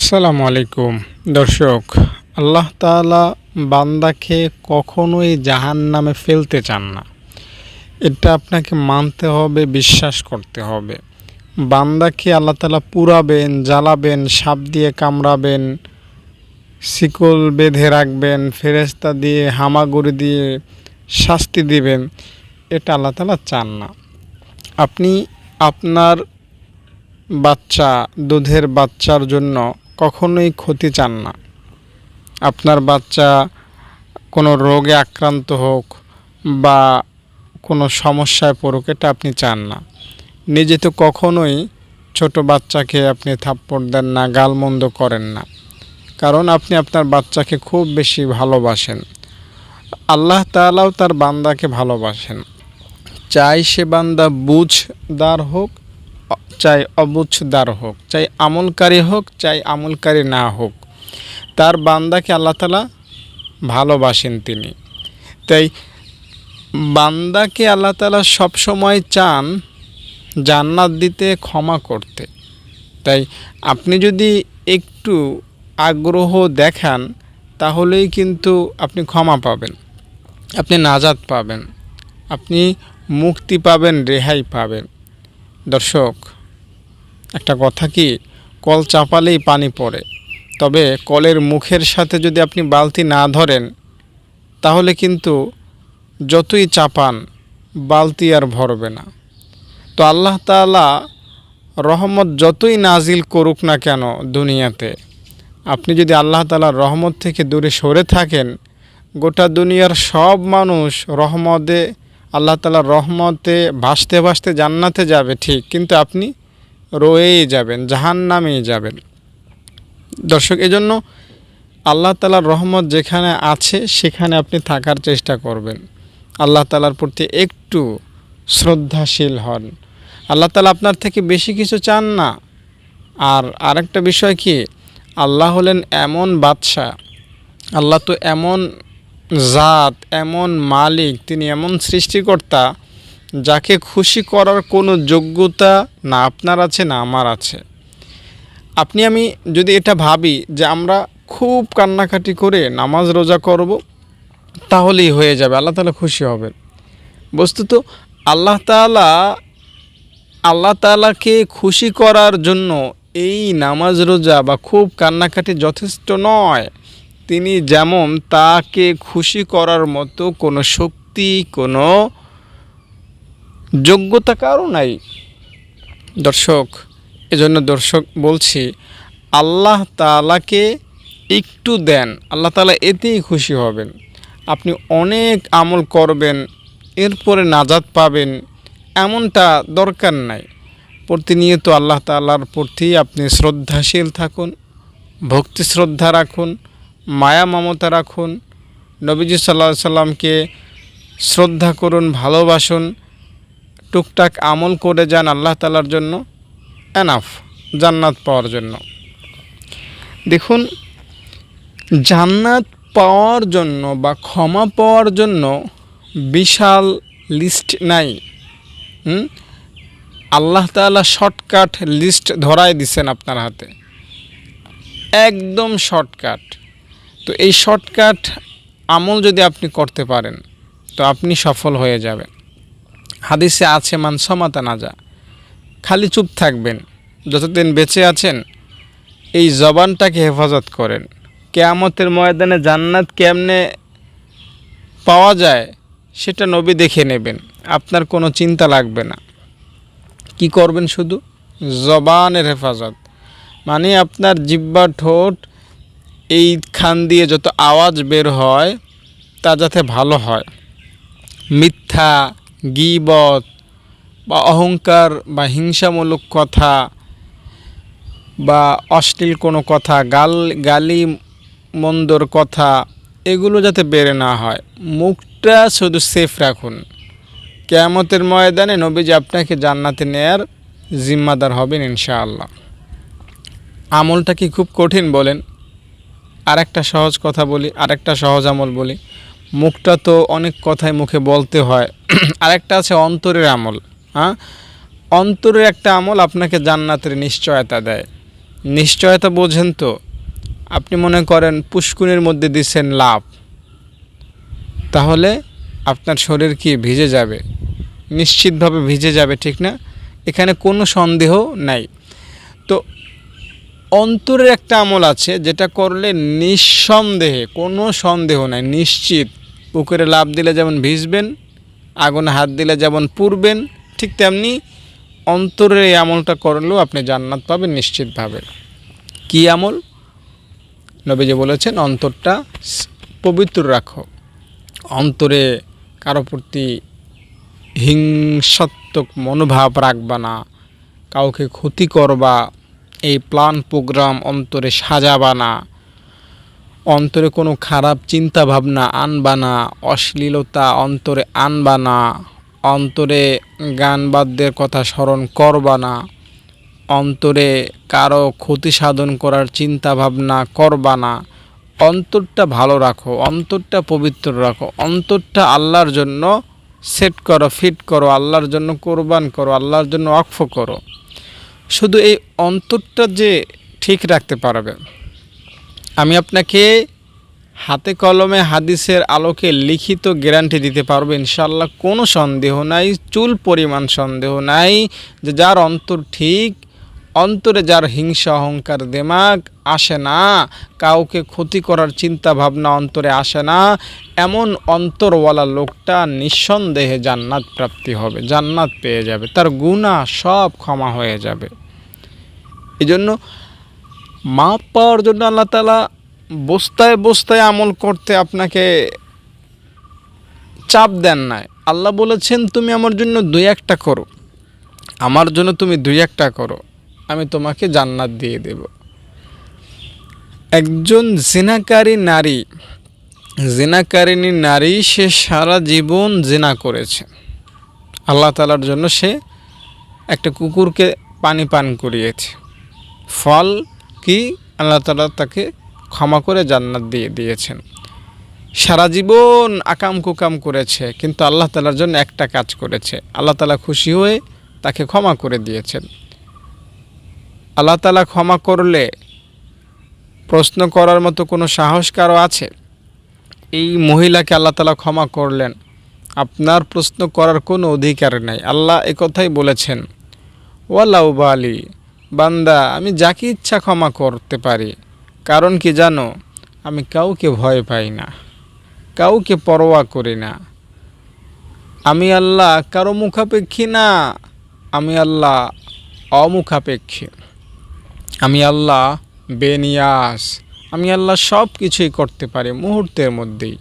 আসসালামু আলাইকুম দর্শক। আল্লাহ তাআলা বান্দাকে কখনোই জাহান্নামে ফেলতে চান না। এটা আপনাকে মানতে হবে, বিশ্বাস করতে হবে। বান্দাকে আল্লাহ তাআলা পুড়াবেন, জ্বালাবেন, সাপ দিয়ে কামড়াবেন, শিকল বেঁধে রাখবেন, ফেরেশতা দিয়ে হামাগুড়ি দিয়ে শাস্তি দিবেন, এটা আল্লাহ তাআলা চান না। আপনি আপনার বাচ্চা, দুধের বাচ্চার জন্য কখনোই ক্ষতি চান না। আপনার বাচ্চা কোনো রোগে আক্রান্ত হোক বা কোনো সমস্যায় পড়ুক, এটা আপনি চান না। নিজে তো কখনোই ছোট বাচ্চাকে আপনি থাপ্পড় দেন না, গালমন্দ করেন না, কারণ আপনি আপনার বাচ্চাকে খুব বেশি ভালোবাসেন। আল্লাহ তাআলাও তার বান্দাকে ভালোবাসেন। চাই সে বান্দা বুঝদার হোক, চাই অবুঝদার হোক, চাই আমলকারী হোক, চাই আমলকারী না হোক, তার বান্দাকে আল্লাহ তাআলা ভালোবাসেন তিনি। তাই বান্দাকে আল্লাহ তাআলা সবসময় চান জান্নাত দিতে, ক্ষমা করতে। তাই আপনি যদি একটু আগ্রহ দেখান, তাহলেই কিন্তু আপনি ক্ষমা পাবেন, আপনি নাজাত পাবেন, আপনি মুক্তি পাবেন, রেহাই পাবেন। দর্শক, একটা কথা কি, কল চাপালেই পানি পড়ে, তবে কলের মুখের সাথে যদি আপনি বালতি না ধরেন, তাহলে কিন্তু যতই চাপান বালতি আর ভরবে না। তো আল্লাহ তাআলা রহমত যতই নাজিল করুক না কেন দুনিয়াতে, আপনি যদি আল্লাহ তাআলার রহমত থেকে দূরে সরে থাকেন, গোটা দুনিয়ার সব মানুষ রহমতে, আল্লাহ তাআলার রহমতে ভাসতে ভাসতে জান্নাতে যাবে ঠিক, কিন্তু আপনি রয়েই যাবেন, জাহান্নামেই যাবেন। দর্শক, এজন্য আল্লাহ তাআলার রহমত যেখানে আছে সেখানে আপনি থাকার চেষ্টা করবেন। আল্লাহ তাআলার প্রতি একটু শ্রদ্ধাশীল হন। আল্লাহ তাআলা আপনার থেকে বেশি কিছু চান না। আর আরেকটা বিষয় কি, আল্লাহ হলেন এমন বাদশা, আল্লাহ তো এমন জাত, এমন মালিক, তিনি এমন সৃষ্টিকর্তা, যাকে খুশি করার কোনো যোগ্যতা না আপনার আছে না আমার আছে। আপনি আমি যদি এটা ভাবি যে আমরা খুব কান্নাকাটি করে নামাজ রোজা করব, তাহলেই হয়ে যাবে, আল্লাহ তাআলা খুশি হবেন। বস্তুত আল্লাহ তাআলাকে খুশি করার জন্য এই নামাজ রোজা বা খুব কান্নাকাটি যথেষ্ট নয়। তিনি যেমন, তাকে খুশি করার মতো কোনো শক্তি, কোনো যোগ্যতা কারও নাই। দর্শক, এজন্য দর্শক বলছি, আল্লাহ তাআলাকে একটু দেন, আল্লাহ তাআলা এতেই খুশি হবেন। আপনি অনেক আমল করবেন, এরপরে নাজাত পাবেন, এমনটা দরকার নাই। প্রতিনিয়ত আল্লাহ তাআলার প্রতি আপনি শ্রদ্ধাশীল থাকুন, ভক্তি শ্রদ্ধা রাখুন, মায়া মমতা রাখুন, নবীজি সাল্লাল্লাহু আলাইহি সাল্লামকে শ্রদ্ধা করুন, ভালোবাসুন, টুকটাক আমল করে যান আল্লাহ তাআলার জন্য, এনাফ জান্নাত পাওয়ার জন্য। দেখুন, জান্নাত পাওয়ার জন্য বা ক্ষমা পাওয়ার জন্য বিশাল লিস্ট নাই। আল্লাহ তাআলা শর্টকাট লিস্ট ধরাই দিছেন আপনার হাতে, একদম শর্টকাট। তো এই শর্টকাট আমল যদি আপনি করতে পারেন, তো আপনি সফল হয়ে যাবেন। হাদিসে আছে, মান সামাতা নাজা। খালি চুপ থাকবেন, যতদিন বেঁচে আছেন এই জবানটাকে হেফাজত করেন। কিয়ামতের ময়দানে জান্নাত কেমনে পাওয়া যায় সেটা নবী দেখে নেবেন, আপনার কোনো চিন্তা লাগবে না। কি করবেন, শুধু জবানের হেফাজত, মানে আপনার জিহ্বা, ঠোঁট, এই খান দিয়ে যত আওয়াজ বের হয় তা যাতে ভালো হয়। মিথ্যা, গীবত বা অহংকার বা হিংসামূলক কথা বা অশ্লীল কোনো কথা, গালি মন্দর কথা, এগুলো যাতে বের না হয়। মুখটা শুধু সেফ রাখুন। কিয়ামতের ময়দানে নবীজি আপনাকে জান্নাতে নেয়ার জিম্মাদার হবেন ইনশাআল্লাহ। আমলটা কি খুব কঠিন বলেন? আরেকটা সহজ কথা বলি, আরেকটা সহজ আমল বলি। মুখটা তো অনেক কথাই মুখে বলতে হয়, আরেকটা আছে অন্তরের আমল। অন্তরের একটা আমল আপনাকে জান্নাতের নিশ্চয়তা দেয়। নিশ্চয়তা বোঝেন তো? আপনি মনে করেন পুষ্কুনির মধ্যে দিচ্ছেন লাভ, তাহলে আপনার শরীর কি ভিজে যাবে? নিশ্চিতভাবে ভিজে যাবে, ঠিক না? এখানে কোনো সন্দেহ নাই। তো অন্তরের একটা আমল আছে যেটা করলে নিঃসন্দেহে, কোনো সন্দেহ নাই, নিশ্চিত পুকুরে লাফ দিলে যেমন ভিজবেন, আগুনে হাত দিলে যেমন পুড়বেন, ঠিক তেমনি অন্তরের এই আমলটা করলেও আপনি জান্নাত পাবেন নিশ্চিতভাবে। কি আমল? নবীজি বলেছেন অন্তরটা পবিত্র রাখো, অন্তরে কারো প্রতি হিংসাত্মক মনোভাব রাখবা না, কাউকে ক্ষতি করবা এই প্ল্যান প্রোগ্রাম অন্তরে সাজাবা না, অন্তরে কোনো খারাপ চিন্তা ভাবনা আনবা না, অশ্লীলতা অন্তরে আনবা না, অন্তরে গান বাদ্যের কথা স্মরণ করবা না, অন্তরে কারো ক্ষতি সাধন করার চিন্তা ভাবনা করবা না। অন্তরটা ভালো রাখো, অন্তরটা পবিত্র রাখো, অন্তরটা আল্লাহর জন্য সেট করো, ফিট করো, আল্লাহর জন্য কোরবান করো, আল্লাহর জন্য ওয়াকফ করো। শুধু এই অন্তরটা যে ঠিক রাখতে পারবে, আমি আপনাকে হাতে কলমে হাদিসের আলোকে লিখিত গ্যারান্টি দিতে পারবো ইনশাআল্লাহ, কোনো সন্দেহ নাই, চুল পরিমাণ সন্দেহ নাই, যে যার অন্তর ঠিক, অন্তরে যার হিংসা অহংকার দেমাগ আসে না, কাউকে ক্ষতি করার চিন্তা ভাবনা অন্তরে আসে না, এমন অন্তরওয়ালা লোকটা নিঃসন্দেহে জান্নাত প্রাপ্তি হবে, জান্নাত পেয়ে যাবে, তার গুনাহ সব ক্ষমা হয়ে যাবে। এই জন্য মাপ পাওয়ার জন্য আল্লাহ তাআলা বস্তায় বস্তায় আমল করতে আপনাকে চাপ দেন নাই। আল্লাহ বলেছেন তুমি আমার জন্য দুই একটা করো, আমার জন্য তুমি দুই একটা করো, আমি তোমাকে জান্নাত দিয়ে দেব। একজন জিনাকারিনী নারী সে সারা জীবন জিনা করেছে, আল্লাহ তাআলার জন্য সে একটা কুকুরকে পানি পান করিয়েছে, ফল কি? আল্লাহ তাআলা তাকে ক্ষমা করে জান্নাত দিয়ে দিয়েছেন। সারা জীবন আকাম কুকাম করেছে, কিন্তু আল্লাহ তাআলার জন্য একটা কাজ করেছে, আল্লাহ তাআলা খুশি হয়ে তাকে ক্ষমা করে দিয়েছেন। আল্লাহ তাআলা ক্ষমা করলে প্রশ্ন করার মতো কোনো সাহস কারো আছে? এই মহিলাকে আল্লাহ তাআলা ক্ষমা করলেন, আপনার প্রশ্ন করার কোনো অধিকার নাই। আল্লাহ একথাই বলেছেন, ওয়ালাউ বালি, বান্দা আমি যাকে ইচ্ছা ক্ষমা করতে পারি, কারণ কি জানো? আমি কাউকে ভয় পাই না, কাউকে পরোয়া করি না, আমি আল্লাহ কারো মুখাপেক্ষী না, আমি আল্লাহ অমুখাপেক্ষী, আমি আল্লাহ বেনিয়াস, আমি আল্লাহ সব কিছুই করতে পারি মুহূর্তের মধ্যেই।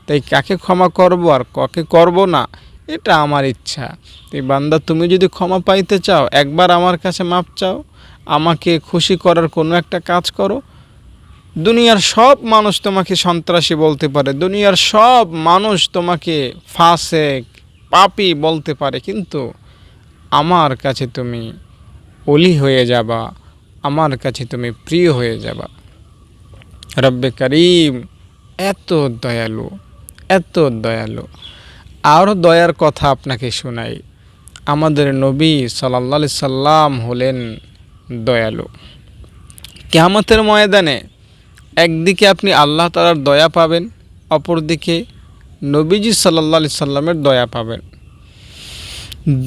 তাই কাকে ক্ষমা করব আর কাকে করব না এটা আমার ইচ্ছা। তাই বান্দা তুমি যদি ক্ষমা পাইতে চাও, একবার আমার কাছে মাপ চাও, আমাকে খুশি করার কোনো একটা কাজ করো। দুনিয়ার সব মানুষ তোমাকে সন্ত্রাসী বলতে পারে, দুনিয়ার সব মানুষ তোমাকে ফাসেক পাপী বলতে পারে, কিন্তু আমার কাছে তুমি ওলি হয়ে যাবা, আমার কাছে তুমি প্রিয় হয়ে যাবা। রব্বে করিম এত দয়ালু, এত দয়ালু। আরও দয়ার কথা আপনাকে শোনাই, আমাদের নবী সাল্লাল্লাহু আলাইহি সাল্লাম হলেন দয়ালু। কিয়ামতের ময়দানে একদিকে আপনি আল্লাহ তাআলার দয়া পাবেন, অপরদিকে নবীজি সাল্লাল্লাহু আলাইহি সাল্লামের দয়া পাবেন।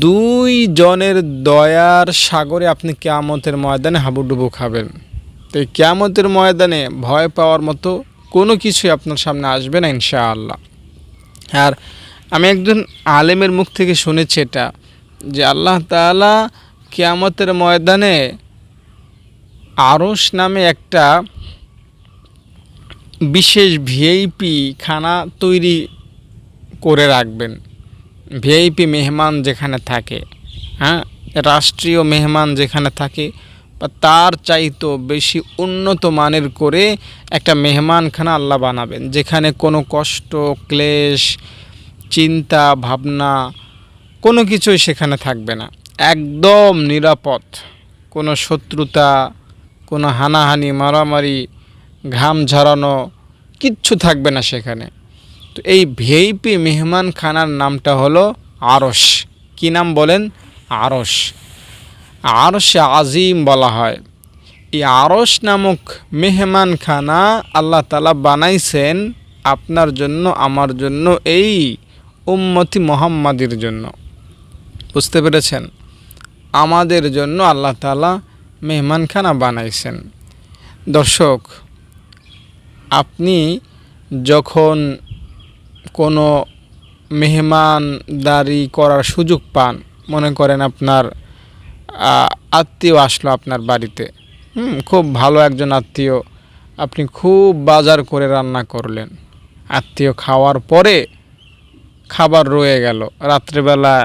দুই জনের দয়ার সাগরে আপনি কিয়ামতের ময়দানে হাবুডুবু খাবেন। তো কিয়ামতের ময়দানে ভয় পাওয়ার মতো কোনো কিছুই আপনার সামনে আসবে না ইনশাআল্লাহ। আর আমি একজন আলেমের মুখ থেকে শুনেছি এটা, যে আল্লাহ তাআলা কিয়ামতের ময়দানে আরশ নামে একটা বিশেষ ভিআইপি খানা তৈরি করে রাখবেন। ভিআইপি মেহমান যেখানে থাকে, হ্যাঁ, রাষ্ট্রীয় মেহমান যেখানে থাকে, বা তার চাইতেও বেশি উন্নত মানের করে একটা মেহমানখানা আল্লাহ বানাবেন, যেখানে কোনো কষ্ট ক্লেশ চিন্তা ভাবনা কোনো কিছুই সেখানে থাকবে না, একদম নিরাপদ, কোনো শত্রুতা, কোনো হানাহানি মারামারি ঘাম ঝরানো কিচ্ছু থাকবে না সেখানে। তো এই ভিআইপি মেহমানখানার নামটা হলো আরশ। কি নাম বলেন? আরশ। আরশে আজিম বলা হয়। এই আরশ নামক মেহমানখানা আল্লাহ তাআলা বানাইছেন আপনার জন্য, আমার জন্য, এই উম্মতি মুহাম্মাদের জন্য। বুঝতে পেরেছেন? আমাদের জন্য আল্লাহ তাআলা মেহমানখানা বানাইছেন। দর্শক, আপনি যখন কোনো মেহমানদারি করার সুযোগ পান, মনে করেন আপনার আত্মীয় আসলো আপনার বাড়িতে, খুব ভালো একজন আত্মীয়, আপনি খুব বাজার করে রান্না করলেন, আত্মীয় খাওয়ার পরে খাবার রয়ে গেল, রাত্রেবেলা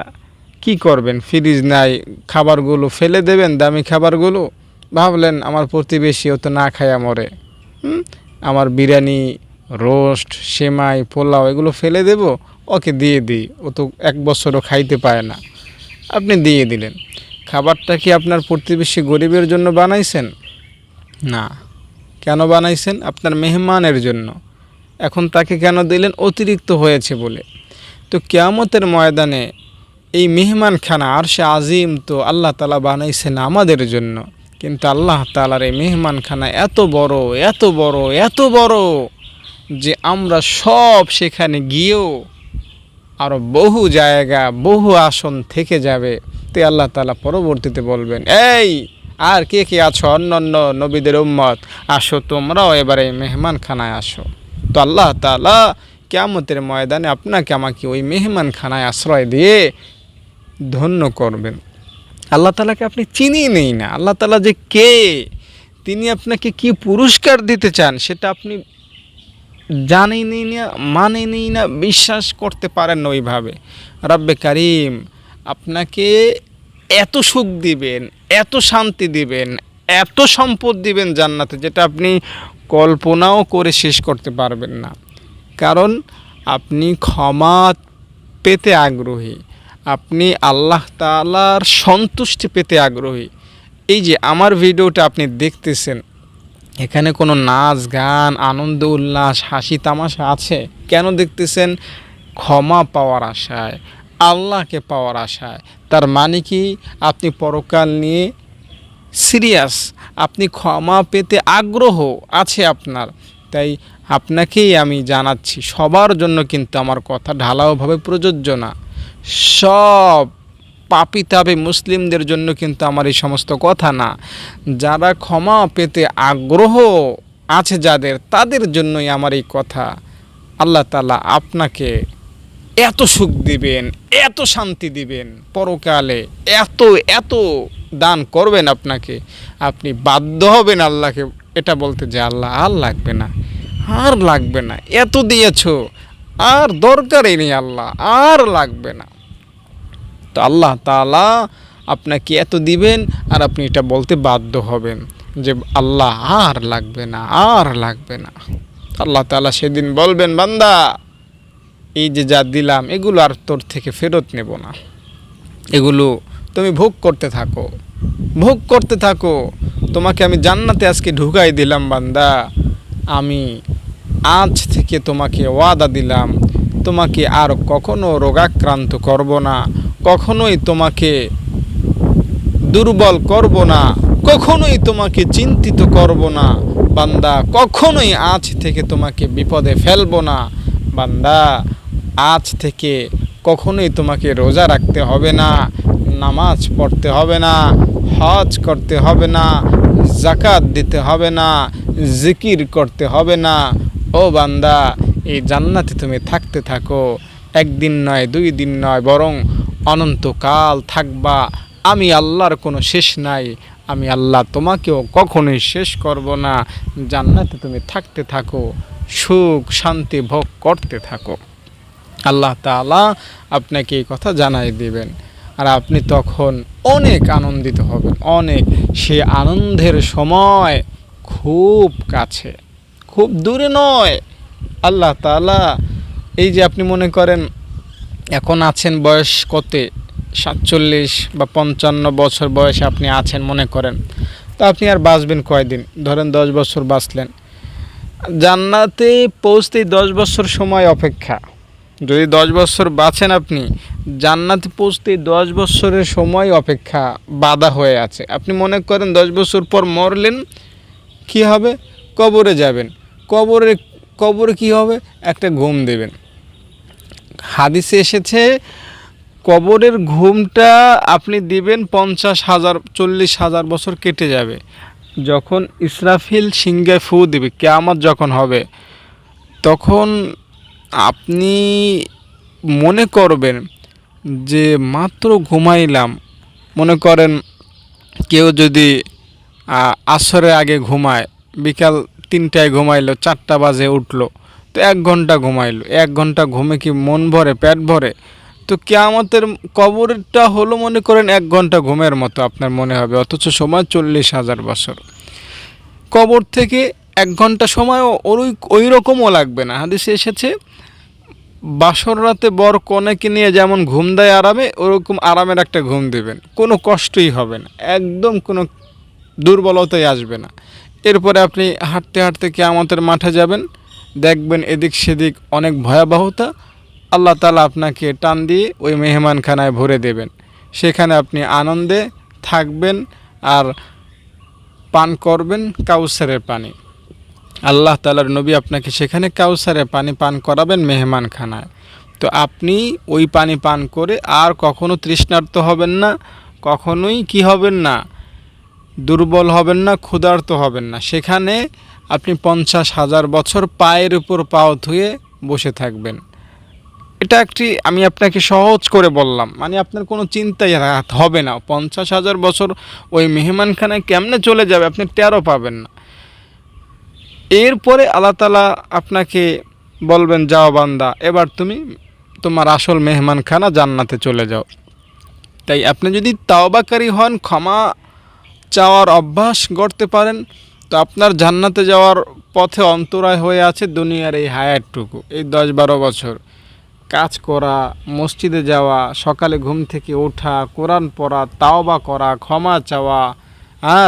কি করবেন? ফ্রিজ নাই, খাবারগুলো ফেলে দেবেন, দামি খাবারগুলো। ভাবলেন আমার প্রতিবেশীও তো না খায়া মরে, আমার বিরিয়ানি, রোস্ট, সেমাই, পোলাও এগুলো ফেলে দেব, ওকে দিয়ে দিই, ও তো এক বছরও খাইতে পায় না। আপনি দিয়ে দিলেন। খাবারটা কি আপনার প্রতিবেশী গরিবের জন্য বানাইছেন? না। কেন বানাইছেন? আপনার মেহমানের জন্য। এখন তাকে কেন দিলেন? অতিরিক্ত হয়েছে বলে। তো কিয়ামতের ময়দানে এই মেহমানখানা আরশে আজিম তো আল্লাহ তাআলা বানাইছেন আমাদের জন্য, কিন্তু আল্লাহ তাআলার এই মেহমানখানা এত বড়, এত বড়, এত বড় যে আমরা সব সেখানে গিয়েও আরও বহু জায়গা, বহু আসন থেকে যাবে। তো আল্লাহ তাআলা পরবর্তীতে বলবেন, এই আর কে কে আছো অন্যান্য নবীদের উম্মত, আসো তোমরাও এবারে মেহমানখানায় আসো। তো আল্লাহ তাআলা কিয়ামতের ময়দানে আপনাকে আমাকে ওই মেহমানখানায় আশ্রয় দিয়ে ধন্য করবেন। আল্লাহ তাআলাকে আপনি চিনিই নেই না, আল্লাহ তাআলা যে কে, তিনি আপনাকে কি পুরস্কার দিতে চান সেটা আপনি জানেনি না, মানেনি না, বিশ্বাস করতে পারেন না ওইভাবে। রব্বে কারিম আপনাকে এত সুখ দিবেন, এত শান্তি দিবেন, এত সম্পদ দিবেন জান্নাতে, যেটা আপনি কল্পনাও করে শেষ করতে পারবেন না। কারণ আপনি ক্ষমা পেতে আগ্রহী, আপনি আল্লাহ তাআলার সন্তুষ্টি পেতে আগ্রহী। এই যে আমার ভিডিওটা আপনি দেখতেছেন, এখানে কোনো নাচ গান, আনন্দ উল্লাস, হাসি তামাশা আছে? কেন দেখতেছেন? ক্ষমা পাওয়ার আশায়, আল্লাহকে পাওয়ার আশায়। তার মানে কি? আপনি পরকাল নিয়ে সিরিয়াস, আপনি ক্ষমা পেতে আগ্রহ আছে আপনার। তাই আপনাকেই আমি জানাচ্ছি, সবার জন্য কিন্তু আমার কথা ঢালাওভাবে প্রযোজ্য না। সব পাপী তাবে মুসলিমদের জন্য কিন্তু আমার এই সমস্ত কথা না। যারা ক্ষমা পেতে আগ্রহ আছে যাদের, তাদের জন্যই আমার এই কথা। আল্লাহ তাআলা আপনাকে এত সুখ দিবেন, এত শান্তি দিবেন পরকালে, এত এত দান করবেন আপনাকে, আপনি বাধ্য হবেন আল্লাহকে এটা বলতে যে আল্লাহ আর লাগবে না, আর লাগবে না, এত দিয়েছো, আর দরকারই নেই আল্লাহ, আর লাগবে না। তো আল্লাহ তাআলা আপনাকে এত দিবেন আর আপনি এটা বলতে বাধ্য হবেন যে আল্লাহ আর লাগবে না, আর লাগবে না। আল্লাহ তাআলা সেদিন বলবেন, বান্দা এই যে যা দিলাম এগুলো আর তোর থেকে ফেরত নেব না, এগুলো তুমি ভোগ করতে থাকো, ভোগ করতে থাকো। তোমাকে আমি জান্নাতে আজকে ঢুকাই দিলাম বান্দা, আমি আজ থেকে তোমাকে ওয়াদা দিলাম, তোমাকে আর কখনো রোগাক্রান্ত করব না, কখনোই তোমাকে দুর্বল করব না, কখনোই তোমাকে চিন্তিত করব না বান্দা, কখনোই আজ থেকে তোমাকে বিপদে ফেলব না বান্দা। আজ থেকে কখনোই তোমাকে রোজা রাখতে হবে না, নামাজ পড়তে হবে না, হজ করতে হবে না, যাকাত দিতে হবে না, জিকির করতে হবে না। ও বান্দা, এই জান্নাতে তুমি থাকতে থাকো, একদিন নয়, 2 দিন নয়, বরং অনন্তকাল থাকবা। আমি আল্লাহর কোনো শেষ নাই, আমি আল্লাহ তোমাকেও কখনোই শেষ করব না। জান্নাতে তুমি থাকতে থাকো, সুখ শান্তি ভোগ করতে থাকো। আল্লাহ তাআলা আপনাকে এই কথা জানাই দিবেন, আর আপনি তখন অনেক আনন্দিত হবেন, অনেক। সে আনন্দের সময় খুব কাছে, খুব দূরে নয়। আল্লাহ তাআলা এই যে আপনি মনে করেন এখন আছেন বয়স কত, 47 বা 55 বছর বয়সে আপনি আছেন মনে করেন, তো আপনি আর বাঁচবেন কয়দিন? ধরেন 10 বছর বাঁচলেন। জান্নাতে পৌঁছতে 10 বছর সময় অপেক্ষা, যদি 10 বছর বাঁচেন আপনি, জান্নাতে পৌঁছতে 10 বছরের সময় অপেক্ষা বাধা হয়ে আছে। আপনি মনে করেন 10 বছর পর মরলেন, কি হবে? কবরে যাবেন। কবরে কবরে কি হবে? একটা ঘুম দেবেন। হাদিসে এসেছে কবরের ঘুমটা আপনি দিবেন 50,000 40,000 বছর কেটে যাবে। যখন ইসরাফিল সিংহায় ফু দিবে, কিয়ামত যখন হবে, তখন আপনি মনে করবেন যে মাত্র ঘুমাইলাম। মনে করেন কেউ যদি আসরের আগে ঘুমায়, বিকাল 3টায় ঘুমাইলো, 4টা বাজে উঠলো, তো 1 ঘন্টা ঘুমাইলো। 1 ঘন্টা ঘুমে কি মন ভরে, পেট ভরে? তো কিয়ামতের কবরটা হলো মনে করেন 1 ঘন্টা ঘুমের মতো আপনার মনে হবে, অথচ সময় 40,000 বছর। কবর থেকে 1 ঘন্টা সময়ও ওই রকমও লাগবে না। হাদিসে এসেছে বাসর রাতে বর কনেকে নিয়ে যেমন ঘুম দেয় আরামে, ওরকম আরামের একটা ঘুম দিবেন, কোনো কষ্টই হবে না, একদম কোনো দুর্বলতাই আসবে না। এরপরে আপনি হাঁটতে হাঁটতে কিয়ামতের মাঠে যাবেন, দেখবেন এদিক সেদিক অনেক ভয়াবহতা। আল্লাহ তাআলা আপনাকে টান দিয়ে ওই মেহমানখানায় ভরে দেবেন। সেখানে আপনি আনন্দে থাকবেন আর পান করবেন কাউসারের পানি। আল্লাহ তাআলার নবী আপনাকে সেখানে কাউসারের পানি পান করাবেন মেহমানখানায়। তো আপনি ওই পানি পান করে আর কখনো তৃষ্ণার্ত হবেন না, কখনোই কি হবেন না, দুর্বল হবেন না, ক্ষুধার্ত হবেন না। সেখানে আপনি 50,000 বছর পায়ের উপর পাও ধুয়ে বসে থাকবেন। এটা একটি আমি আপনাকে সহজ করে বললাম, মানে আপনার কোনো চিন্তাই হবে না। 50,000 বছর ওই মেহমানখানায় কেমনে চলে যাবে আপনি টেরও পাবেন না। এরপরে আল্লাহ তাআলা আপনাকে বলবেন, যাও বান্দা, এবার তুমি তোমার আসল মেহমানখানা জান্নাতে চলে যাও। তাই আপনি যদি তাওবাকারী হন, ক্ষমা চাওয়ার অভ্যাস গড়তে পারেন, তো আপনার জান্নাতে যাওয়ার পথে অন্তরায় হয়ে আছে দুনিয়ার এই হায়াতটুকু, এই 10-12 বছর। কাজ করা, মসজিদে যাওয়া, সকালে ঘুম থেকে ওঠা, কোরআন পড়া, তাওবা করা, ক্ষমা চাওয়া,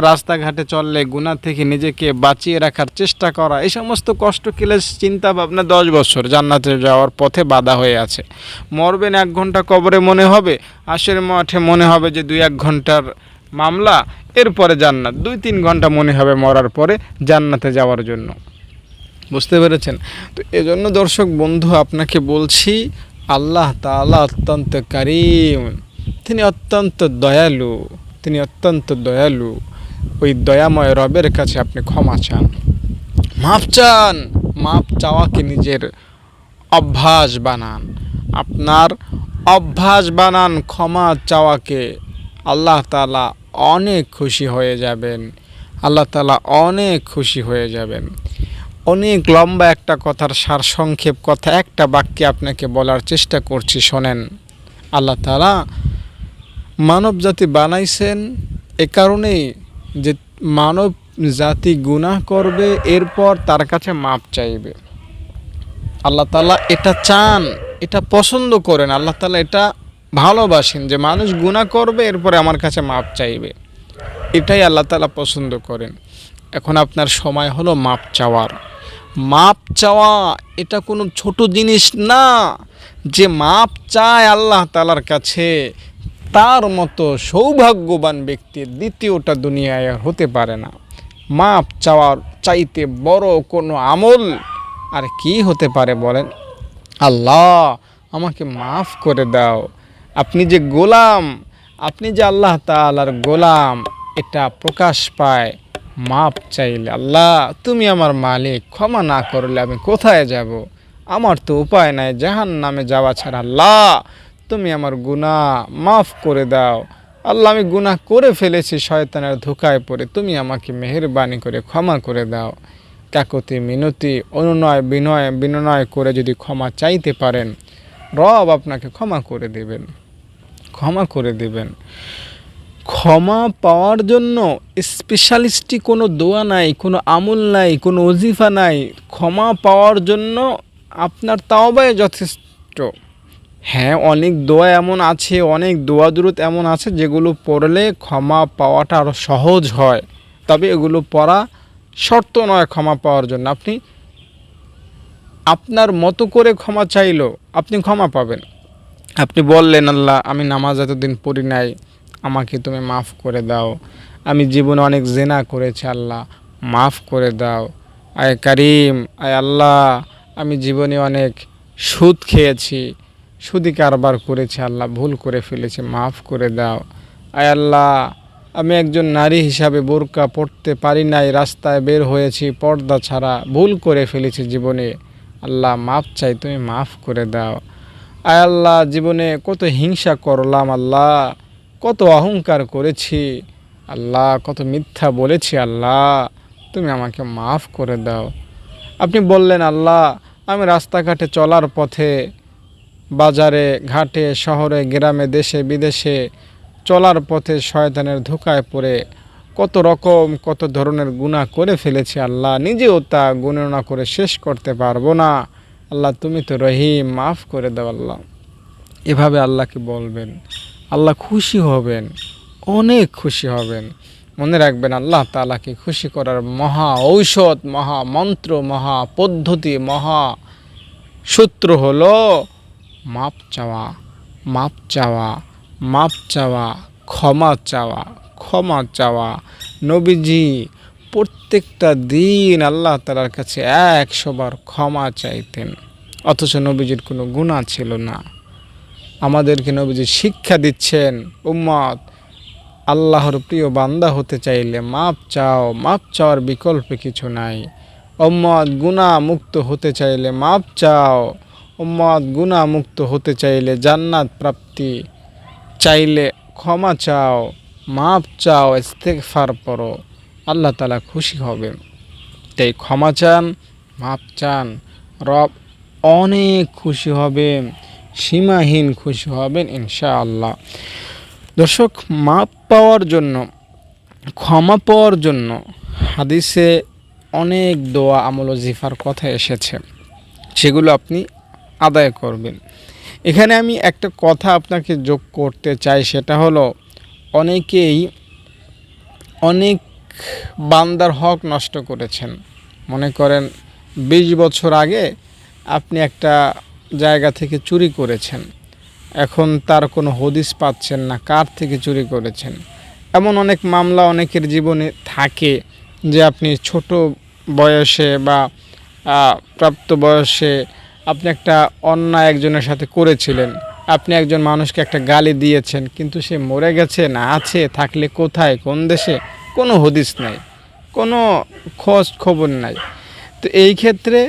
রাস্তাঘাটে চললে গুনাহ থেকে নিজেকে বাঁচিয়ে রাখার চেষ্টা করা, এই সমস্ত কষ্ট ক্লেশ চিন্তা ভাবনা 10 বছর জান্নাতে যাওয়ার পথে বাধা হয়ে আছে। মরবেন 1 ঘন্টা কবরে মনে হবে, হাসরের মাঠে মনে হবে যে 2-1 ঘন্টার মামলা, এরপরে জান্নাত 2-3 ঘন্টা মনে হবে মরার পরে জান্নাতে যাওয়ার জন্য। বুঝতে পেরেছেন? তো এজন্য দর্শক বন্ধু আপনাকে বলছি, আল্লাহ তাআলা অত্যন্ত কারীম, তিনি অত্যন্ত দয়ালু, তিনি অত্যন্ত দয়ালু। ওই দয়াময় রবের কাছে আপনি ক্ষমা চান, মাপ চান। মাপ চাওয়াকে নিজের অভ্যাস বানান, আপনার অভ্যাস বানান ক্ষমা চাওয়াকে। আল্লাহ তাআলা অনেক খুশি হয়ে যাবেন, আল্লাহ তাআলা অনেক খুশি হয়ে যাবেন। অনেক লম্বা একটা কথার সারসংক্ষেপ কথা একটা বাক্যে আপনাকে বলার চেষ্টা করছি, শোনেন। আল্লাহ তাআলা মানব জাতি বানাইছেন এ কারণেই যে মানব জাতি গুনাহ করবে, এরপর তার কাছে মাপ চাইবে। আল্লাহ তাআলা এটা চান, এটা পছন্দ করেন, আল্লাহ তাআলা এটা ভালোবাসেন যে মানুষ গুনাহ করবে এরপরে আমার কাছে মাপ চাইবে। এটাই আল্লাহ তাআলা পছন্দ করেন। এখন আপনার সময় হলো মাপ চাওয়ার। মাপ চাওয়া এটা কোনো ছোট জিনিস না। যে মাপ চায় আল্লাহ তাআলার কাছে, তার মতো সৌভাগ্যবান ব্যক্তির দ্বিতীয়টা দুনিয়ায় হতে পারে না। মাপ চাওয়ার চাইতে বড় কোনো আমল আর কি হতে পারে বলেন? আল্লাহ আমাকে মাফ করে দাও। আপনি যে গোলাম, আপনি যে আল্লাহ তাআলার গোলাম, এটা প্রকাশ পায় মাপ চাইলে। আল্লাহ তুমি আমার মালিক, ক্ষমা না করলে আমি কোথায় যাব? আমার তো উপায় নাই জাহান্নামে যাওয়া ছাড়া। আল্লাহ তুমি আমার গুনাহ মাফ করে দাও। আল্লাহ আমি গুনাহ করে ফেলেছি শয়তানের ধোঁকায় পড়ে, তুমি আমাকে মেহেরবানি করে ক্ষমা করে দাও। কাকুতি মিনতি অনুনয় বিনয় করে যদি ক্ষমা চাইতে পারেন, রব আপনাকে ক্ষমা করে দেবেন, ক্ষমা করে দেবেন। ক্ষমা পাওয়ার জন্য স্পেশালিস্টি কোনো দোয়া নাই, কোনো আমল নাই, কোনো ওজিফা নাই। ক্ষমা পাওয়ার জন্য আপনার তাওবাই যথেষ্ট। হ্যাঁ, অনেক দোয়া এমন আছে, অনেক দোয়া দুরূদ এমন আছে যেগুলো পড়লে ক্ষমা পাওয়াটা আরও সহজ হয়, তবে এগুলো পড়া শর্ত নয় ক্ষমা পাওয়ার জন্য। আপনি আপনার মতো করে ক্ষমা চাইলো আপনি ক্ষমা পাবেন। আপনি বললেন, আল্লাহ আমি নামাজ এতদিন পড়ি নাই, আমাকে তুমি মাফ করে দাও। আমি জীবনে অনেক জেনা করেছি, আল্লাহ মাফ করে দাও। আয় কারিম, আয় আল্লাহ, আমি জীবনে অনেক সুদ খেয়েছি, সুদি কারবার করেছি, আল্লাহ ভুল করে ফেলেছি, মাফ করে দাও। আয় আল্লাহ, আমি একজন নারী হিসাবে বোরকা পড়তে পারি নাই, রাস্তায় বের হয়েছি পর্দা ছাড়া, ভুল করে ফেলেছি জীবনে, আল্লাহ মাফ চাই, তুমি মাফ করে দাও। আয় আল্লাহ, জীবনে কত হিংসা করলাম আল্লাহ, কত অহংকার করেছি আল্লাহ, কত মিথ্যা বলেছি আল্লাহ, তুমি আমাকে মাফ করে দাও। আপনি বললেন, আল্লাহ আমি রাস্তাঘাটে চলার পথে, বাজারে ঘাটে, শহরে গ্রামে, দেশে বিদেশে চলার পথে শয়তানের ধোঁকায় পড়ে কত ধরনের গুনাহ করে ফেলেছি আল্লাহ, নিজেও তা গণনা করে শেষ করতে পারবো না। আল্লাহ তুমি তো রহিম, মাফ করে দাও আল্লাহ। এভাবে আল্লাহকে বলবেন, আল্লাহ খুশি হবেন, অনেক খুশি হবেন। মনে রাখবেন, আল্লাহ তাআলাকে খুশি করার মহা ঔষধ, মহা মন্ত্র, মহা পদ্ধতি, মহা সূত্র হলো মাপ চাওয়া, মাপ চাওয়া, মাপ চাওয়া, ক্ষমা চাওয়া, ক্ষমা চাওয়া। নবীজি প্রত্যেকটা দিন আল্লাহ তাআলার কাছে 100 বার ক্ষমা চাইতেন, অথচ নবীজির কোনো গুনাহ ছিল না। আমাদেরকে নবীজি শিক্ষা দিচ্ছেন, উম্মত আল্লাহর প্রিয় বান্দা হতে চাইলে মাপ চাও, মাপ চাওয়ার বিকল্প কিছু নাই। উম্মত গুনাহ মুক্ত হতে চাইলে মাপ চাও, উম্মত গুনাহ মুক্ত হতে চাইলে, জান্নাত প্রাপ্তি চাইলে ক্ষমা চাও, মাপ চাও, ইস্তেগফার পড়ো, আল্লাহ তাআলা খুশি হবেন। তাই ক্ষমা চান, মাপ চান, রব অনেক খুশি হবেন, সীমাহীন খুশি হবেন ইনশাআল্লাহ। দর্শক, মাপ পাওয়ার জন্য, ক্ষমা পাওয়ার জন্য হাদিসে অনেক দোয়া, আমল ও জিফার কথা এসেছে, সেগুলো আপনি আদায় করবেন। এখানে আমি একটা কথা আপনাকে যোগ করতে চাই, সেটা হলো অনেকেই অনেক বান্দার হক নষ্ট করেছেন। মনে করেন 20 বছর আগে আপনি একটা জায়গা থেকে চুরি করেছেন, এখন তার কোনো হদিস পাচ্ছেন না কার থেকে চুরি করেছেন। এমন অনেক মামলা অনেকের জীবনে থাকে যে আপনি ছোট বয়সে বা প্রাপ্ত বয়সে আপনি একটা অন্যায় একজনের সাথে করেছিলেন, আপনি একজন মানুষকে একটা গালি দিয়েছেন, কিন্তু সে মরে গেছে না আছে, থাকলে কোথায়, কোন দেশে, কোনো হদিস নাই, কোনো খোঁজ খবর নাই। তো এই ক্ষেত্রে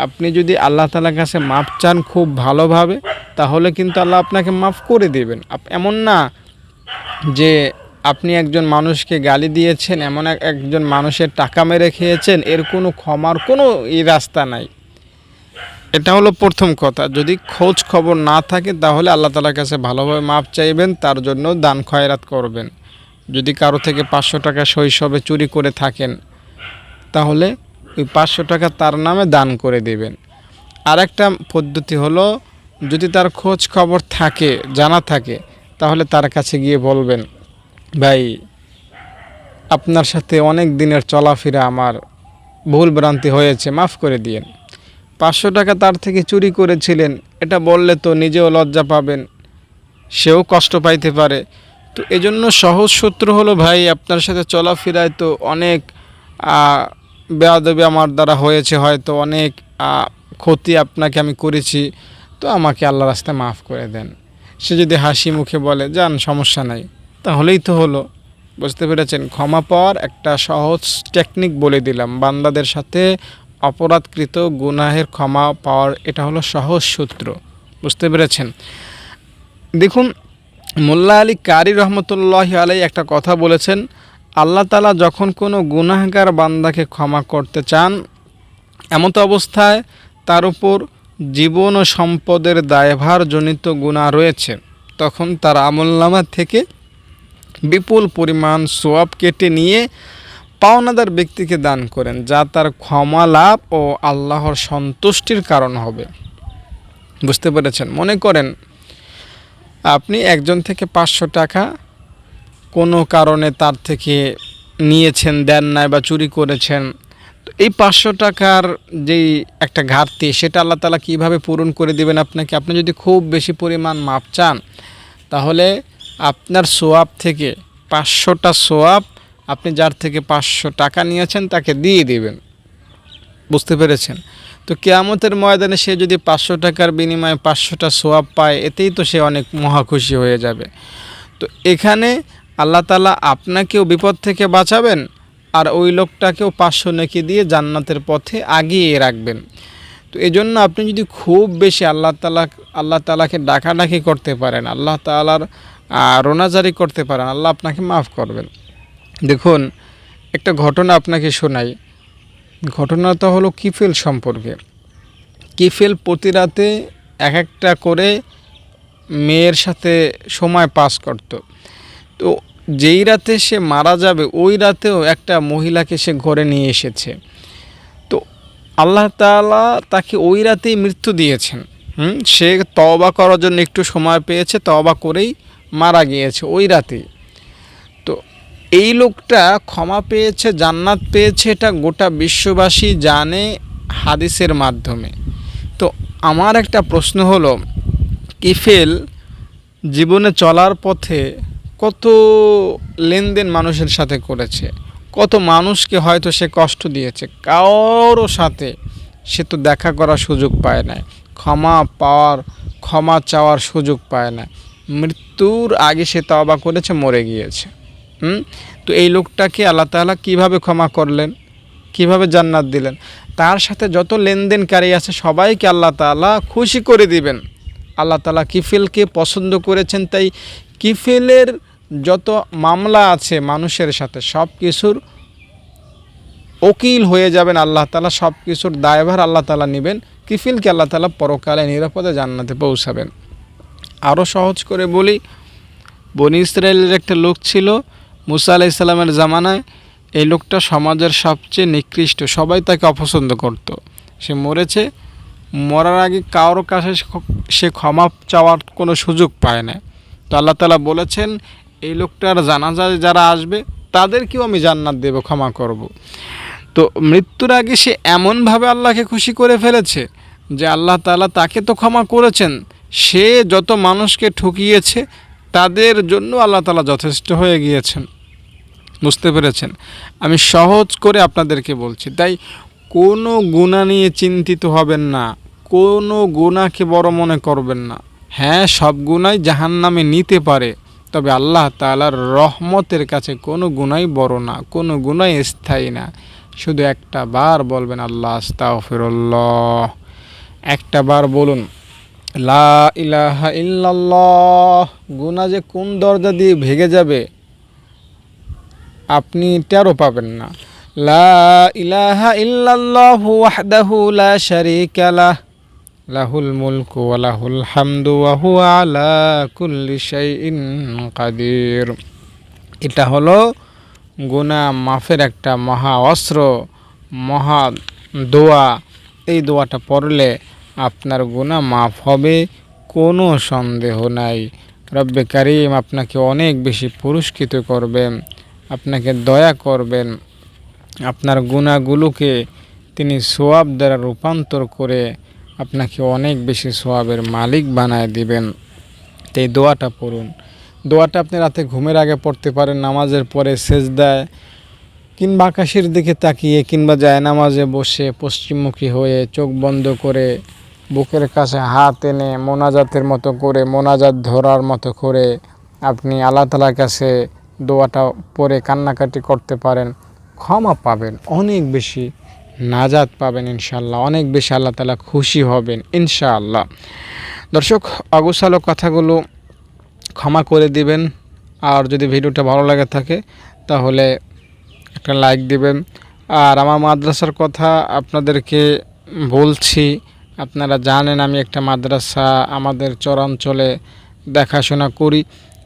আপনি যদি আল্লাহ তাআলার কাছে মাপ চান খুব ভালোভাবে, তাহলে কিন্তু আল্লাহ আপনাকে মাফ করে দেবেন। এমন না যে আপনি একজন মানুষকে গালি দিয়েছেন, এমন একজন মানুষের টাকা মেরে খেয়েছেন, এর কোনো ক্ষমার কোনো রাস্তা নাই। এটা হলো প্রথম কথা। যদি খোঁজ খবর না থাকে তাহলে আল্লাহ তাআলার কাছে ভালোভাবে মাপ চাইবেন, তার জন্য দান খয়রাত করবেন। যদি কারো থেকে 500 টাকা শৈশবে চুরি করে থাকেন, তাহলে ওই 500 টাকা তার নামে দান করে দেবেন। আর একটা পদ্ধতি হলো, যদি তার খোঁজ খবর থাকে, জানা থাকে, তাহলে তার কাছে গিয়ে বলবেন, ভাই আপনার সাথে অনেক দিনের চলাফেরা, আমার ভুল ভ্রান্তি হয়েছে, মাফ করে দিয়েন। 500 টাকা তার থেকে চুরি করেছিলেন, এটা বললে তো নিজেও লজ্জা পাবেন, সেও কষ্ট পাইতে পারে। তো এজন্য সহজ সূত্র হলো, ভাই আপনার সাথে চলাফেরায় তো অনেক বেয়াদবি আমার দ্বারা হয়েছে, হয়তো অনেক ক্ষতি আপনাকে আমি করেছি, তো আমাকে আল্লাহর রাস্তায় মাফ করে দেন। সে যদি হাসি মুখে বলে যান সমস্যা নাই, তাহলেই তো হলো। বুঝতে পেরেছেন? ক্ষমা পাওয়ার একটা সহজ টেকনিক বলে দিলাম, বান্দাদের সাথে অপরাধকৃত গুনাহের ক্ষমা পাওয়ার এটা হলো সহজ সূত্র। বুঝতে পেরেছেন? দেখুন, মোল্লা আলী কারি রহমতুল্লাহি আলাইহি একটা কথা বলেছেন, আল্লাহ তাআলা যখন কোনো গুনাহগার বান্দাকে ক্ষমা করতে চান, এমত অবস্থায় তার উপর জীবন ও সম্পদের দায়ভারজনিত গুনাহ রয়েছে, তখন তার আমলনামা থেকে বিপুল পরিমাণ সওয়াব কেটে নিয়ে পাওনাদার ব্যক্তিকে দান করেন, যা তার ক্ষমা লাভ ও আল্লাহর সন্তুষ্টির কারণ হবে। বুঝতে পেরেছেন? মনে করেন আপনি একজন থেকে 500 টাকা কোনো কারণে তার থেকে নিয়েছেন, দেন নাই বা চুরি করেছেন, তো এই 500 টাকার যেই একটা ঘাটতি সেটা আল্লাহ তাআলা কীভাবে পূরণ করে দিবেন আপনাকে? আপনি যদি খুব বেশি পরিমাণ মাপ চান তাহলে আপনার সোয়াব থেকে 500টা সোয়াব আপনি যার থেকে 500 টাকা নিয়েছেন তাকে দিয়ে দিবেন। বুঝতে পেরেছেন? তো কিয়ামতের ময়দানে সে যদি 500 টাকার বিনিময়ে 500টা সোয়াব পায়, এতেই তো সে অনেক মহা খুশি হয়ে যাবে। তো এখানে আল্লাহ তাআলা আপনাকেও বিপদ থেকে বাঁচাবেন, আর ওই লোকটাকেও 500 নেকি দিয়ে জান্নাতের পথে আগিয়ে রাখবেন। তো এজন্য আপনি যদি খুব বেশি আল্লাহ তাআলাকে ডাকাডাকি করতে পারেন, আল্লাহ তাআলার রোনাজারি করতে পারেন, আল্লাহ আপনাকে মাফ করবেন। দেখুন, একটা ঘটনা আপনাকে শোনাই। ঘটনাটা হলো কিফেল সম্পর্কে। কিফেল প্রতি রাতে এক একটা করে মেয়ের সাথে সময় পাস করত। তো যেই রাতে সে মারা যাবে ওই রাতেও একটা মহিলাকে সে ঘরে নিয়ে এসেছে। তো আল্লাহ তাআলা তাকে ওই রাতেই মৃত্যু দিয়েছেন। সে তওবা করার জন্য একটু সময় পেয়েছে, তওবা করেই মারা গিয়েছে ওই রাতেই। তো এই লোকটা ক্ষমা পেয়েছে, জান্নাত পেয়েছে, এটা গোটা বিশ্ববাসী জানে হাদিসের মাধ্যমে। তো আমার একটা প্রশ্ন হলো, কিফেল জীবনে চলার পথে কত লেনদেন মানুষের সাথে করেছে, কত মানুষকে হয়তো সে কষ্ট দিয়েছে, কারোর সাথে সে তো দেখা করার সুযোগ পায় না, ক্ষমা চাওয়ার সুযোগ পায় না। মৃত্যুর আগে সে তওবা করেছে, মরে গিয়েছে। তো এই লোকটাকে আল্লাহ তাআলা কীভাবে ক্ষমা করলেন, কিভাবে জান্নাত দিলেন? তার সাথে যত লেনদেনকারী আছে সবাইকে আল্লাহ তাআলা খুশি করে দিবেন। আল্লাহ তাআলা কিফেলকে পছন্দ করেছেন, তাই কিফেলের যত মামলা আছে মানুষের সাথে সব কিছুর ওকিল হয়ে যাবেন আল্লাহ তাআলা, সব কিছুর দায়ভার আল্লাহ তাআলা নেবেন। কিফেলকে আল্লাহ তাআলা পরকালে নিরাপদে জান্নাতে পৌঁছাবেন। আরও সহজ করে বলি, বনি ইসরায়েলের একটা লোক ছিল মুসা আলাইহিস সালামের জামানায়। এই লোকটা সমাজের সবচেয়ে নিকৃষ্ট, সবাই তাকে অপছন্দ করত। সে মরেছে, মরার আগে কারোর কাছে সে ক্ষমা চাওয়ার কোনো সুযোগ পায় না। তো আল্লাহ তাআলা বলেছেন, এই লোকটার জানাজায় যারা আসবে তাদেরকেও আমি জান্নাত দেব, ক্ষমা করব। তো মৃত্যুর আগে সে এমনভাবে আল্লাহকে খুশি করে ফেলেছে যে আল্লাহ তাআলা তাকে তো ক্ষমা করেছেন, সে যত মানুষকে ঠকিয়েছে তাদের জন্য আল্লাহ তাআলা যথেষ্ট হয়ে গিয়েছেন। বুঝতে পেরেছেন? আমি সহজ করে আপনাদেরকে বলছি। তাই কোনো গুনাহ নিয়ে চিন্তিত হবেন না, কোনো গুনাহকে বড় মনে করবেন না। হ্যাঁ, সব গুনাহ জাহান্নামে নিতে পারে, তবে আল্লাহ তাআলার রহমতের কাছে কোনো গুনাহই বড় না, কোনো গুনাহই স্থায়ী না। শুধু একটা বার বলবেন আল্লাহ আস্তাগফিরুল্লাহ, একটা বার বলুন লা ইলাহা ইল্লাল্লাহ। গুনাহ যে কোন দরজা দিয়ে ভেঙে যাবে আপনি টেরও পাবেন না। লা ইলাহা ইল্লাল্লাহু ওয়াহদাহু লা শারীকা লাহ, লাহুল মুলকু ওয়া লাহুল হামদু ওয়া হুয়া আলা কুল্লি শাইইন কাদির। এটা হলো গুনাহ মাফের একটা মহা অস্ত্র, মহা দোয়া। এই দোয়াটা পড়লে আপনার গুনাহ মাফ হবে, কোনো সন্দেহ নাই। রব্বে কারীম আপনাকে অনেক বেশি পুরস্কৃত করবেন, আপনাকে দয়া করবেন, আপনার গুনাহগুলোকে তিনি সোয়াব দ্বারা রূপান্তর করে আপনাকে অনেক বেশি সোয়াবের মালিক বানায় দিবেন। তো এই দোয়াটা পড়ুন। দোয়াটা আপনি রাতে ঘুমের আগে পড়তে পারেন, নামাজের পরে সেজদায়, কিংবা আকাশের দিকে তাকিয়ে, কিংবা জায়নামাজে বসে পশ্চিমমুখী হয়ে চোখ বন্ধ করে বুকের কাছে হাত এনে মোনাজাতের মতো করে, মোনাজাত ধরার মতো করে আপনি আল্লাহ তাআলার কাছে দোয়াটা পড়ে কান্নাকাটি করতে পারেন। ক্ষমা পাবেন, অনেক বেশি নাজাত পাবেন ইনশাআল্লাহ, অনেক বেশি আল্লাহ তাআলা খুশি হবেন ইনশাআল্লাহ। দর্শক, অগোছালো কথাগুলো ক্ষমা করে দিবেন। আর যদি ভিডিওটা ভালো লাগে থাকে তাহলে একটা লাইক দিবেন। আর আমার মাদ্রাসার কথা আপনাদেরকে বলছি, আপনারা জানেন আমি একটা মাদ্রাসা আমাদের চরাঞ্চলে দেখাশোনা করি।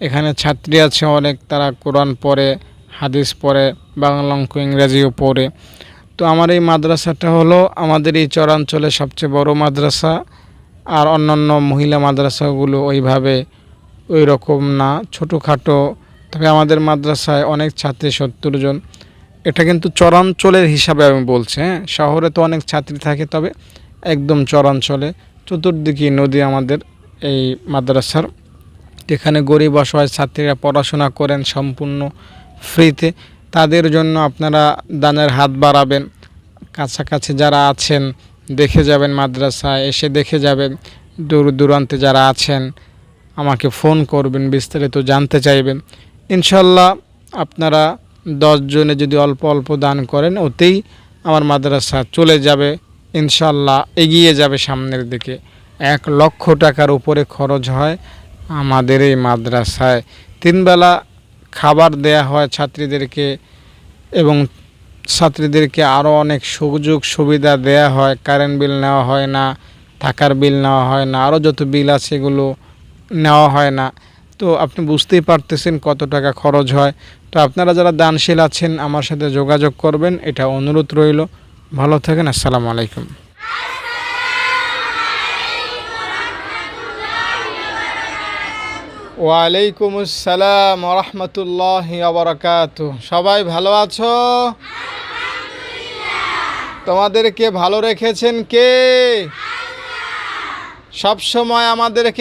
এখানে ছাত্রী আছে অনেক, তারা কোরআন পড়ে, হাদিস পড়ে, বাংলা অঙ্ক ইংরেজিও পড়ে। তো আমার এই মাদ্রাসাটা হলো আমাদের এই চরাঞ্চলে সবচেয়ে বড় মাদ্রাসা। আর অন্যান্য মহিলা মাদ্রাসাগুলো ওইভাবে ওই রকম না, ছোটোখাটো। তবে আমাদের মাদ্রাসায় অনেক ছাত্রী, 70 জন। এটা কিন্তু চরাঞ্চলের হিসাবে আমি বলছি, হ্যাঁ। শহরে তো অনেক ছাত্রী থাকে, তবে একদম চরাঞ্চলে চতুর্দিকে নদী আমাদের এই মাদ্রাসার। যেখানে গরিব অসহায় ছাত্রীরা পড়াশোনা করেন সম্পূর্ণ ফ্রিতে। তাদের জন্য আপনারা দানের হাত বাড়াবেন। কাছাকাছি যারা আছেন দেখে যাবেন, মাদ্রাসায় এসে দেখে যাবেন। দূর দূরান্তে যারা আছেন আমাকে ফোন করবেন, বিস্তারিত জানতে চাইবেন। ইনশাল্লাহ আপনারা 10 জনে যদি অল্প অল্প দান করেন, ওতেই আমার মাদ্রাসা চলে যাবে, ইনশাল্লাহ এগিয়ে যাবে সামনের দিকে। 1 লক্ষ টাকার উপরে খরচ হয় আমাদের এই মাদ্রাসায়। 3 বেলা খাবার দেয়া হয় ছাত্রীদেরকে, এবং ছাত্রীদেরকে আরও অনেক সুযোগ সুবিধা দেয়া হয়। কারেন্ট বিল নেওয়া হয় না, থাকার বিল নেওয়া হয় না, আরও যত বিল আছে এগুলো নেওয়া হয় না। তো আপনি বুঝতেই পারতেছেন কত টাকা খরচ হয়। তো আপনারা যারা দানশীল আছেন আমার সাথে যোগাযোগ করবেন, এটা অনুরোধ রইল। ভালো থাকেন। আসসালামু আলাইকুম। ওয়ালাইকুম আসসালাম ওয়া রাহমাতুল্লাহি ওয়া বারাকাতুহু। সবাই ভালো আছো? তোমাদেরকে ভালো রেখেছেন কে? সব সময় আমাদেরকে